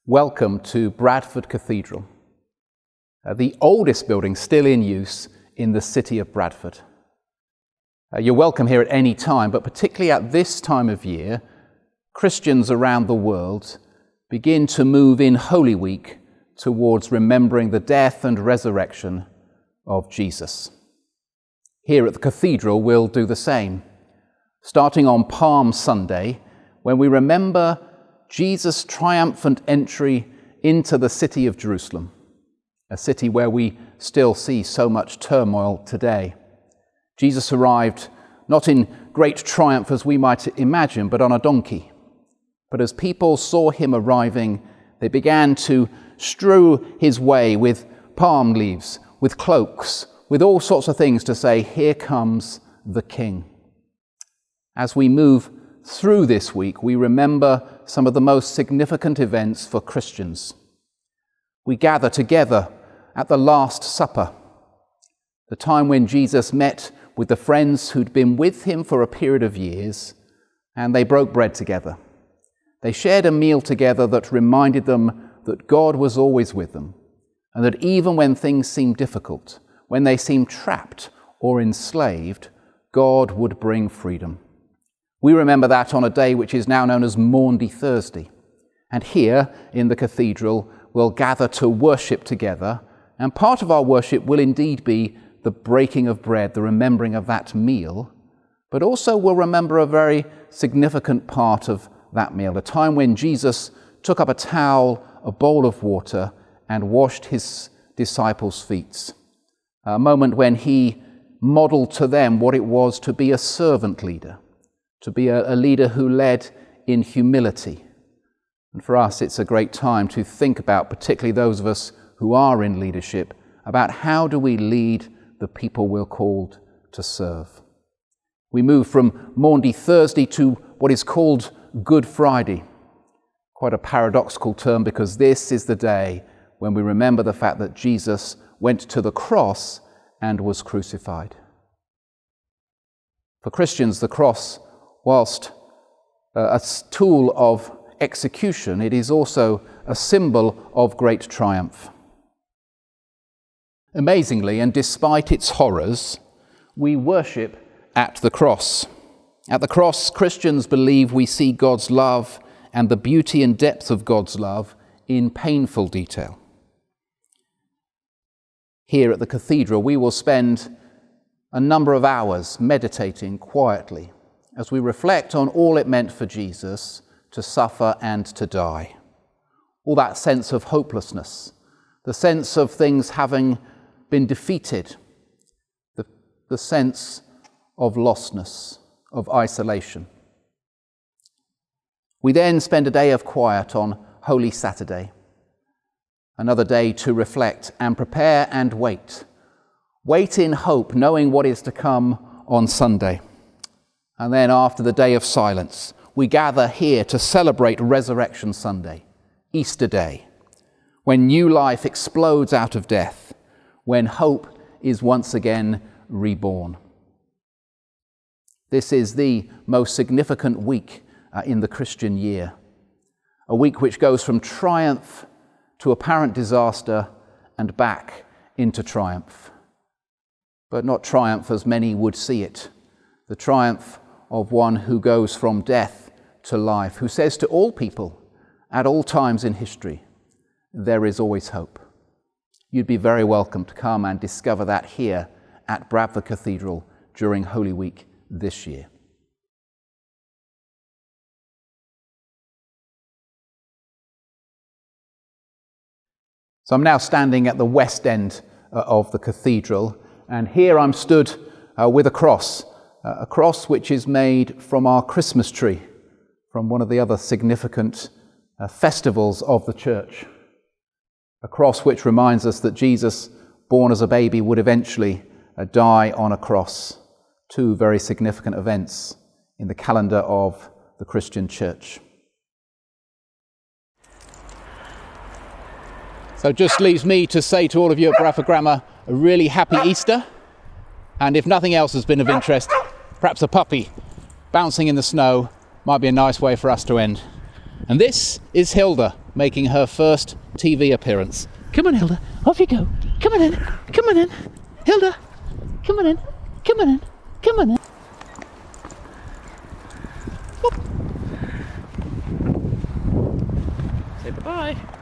Welcome to Bradford Cathedral, the oldest building still in use in the city of Bradford. You're welcome here at any time, but particularly at this time of year, Christians around the world begin to move in Holy Week towards remembering the death and resurrection of Jesus. Here at the cathedral, we'll do the same, starting on Palm Sunday, when we remember Jesus' triumphant entry into the city of Jerusalem, a city where we still see so much turmoil today. Jesus arrived not in great triumph as we might imagine, but on a donkey. But as people saw him arriving, they began to strew his way with palm leaves, with cloaks, with all sorts of things to say, "Here comes the King." As we move through this week, we remember some of the most significant events for Christians. We gather together at the Last Supper, the time when Jesus met with the friends who'd been with him for a period of years, and they broke bread together. They shared a meal together that reminded them that God was always with them, and that even when things seemed difficult, when they seemed trapped or enslaved, God would bring freedom. We remember that on a day which is now known as Maundy Thursday. And here in the cathedral, we'll gather to worship together. And part of our worship will indeed be the breaking of bread, the remembering of that meal. But also we'll remember a very significant part of that meal, a time when Jesus took up a towel, a bowl of water, and washed his disciples' feet. A moment when he modeled to them what it was to be a servant leader, to be a leader who led in humility. And for us, it's a great time to think about, particularly those of us who are in leadership, about how do we lead the people we're called to serve. We move from Maundy Thursday to what is called Good Friday. Quite a paradoxical term, because this is the day when we remember the fact that Jesus went to the cross and was crucified. For Christians, the cross, whilst a tool of execution, it is also a symbol of great triumph. Amazingly, and despite its horrors, we worship at the cross. At the cross, Christians believe we see God's love and the beauty and depth of God's love in painful detail. Here at the cathedral, we will spend a number of hours meditating quietly as we reflect on all it meant for Jesus to suffer and to die. All that sense of hopelessness, the sense of things having been defeated, the sense of lostness, of isolation. We then spend a day of quiet on Holy Saturday, another day to reflect and prepare and wait. Wait in hope, knowing what is to come on Sunday. And then after the day of silence, we gather here to celebrate Resurrection Sunday, Easter Day, when new life explodes out of death, when hope is once again reborn. This is the most significant week in the Christian year, a week which goes from triumph to apparent disaster and back into triumph. But not triumph as many would see it, the triumph of one who goes from death to life, who says to all people at all times in history, there is always hope. You'd be very welcome to come and discover that here at Bradford Cathedral during Holy Week this year. So I'm now standing at the west end of the cathedral, and here I'm stood with a cross which is made from our Christmas tree, from one of the other significant festivals of the church. A cross which reminds us that Jesus, born as a baby, would eventually die on a cross. Two very significant events in the calendar of the Christian church. So it just leaves me to say to all of you at Bradford Grammar, a really happy Easter. And if nothing else has been of interest, perhaps a puppy bouncing in the snow might be a nice way for us to end. And this is Hilda, making her first TV appearance. Come on, Hilda, off you go. Come on in, come on in. Hilda, come on in, come on in, come on in. Whoop. Say bye-bye.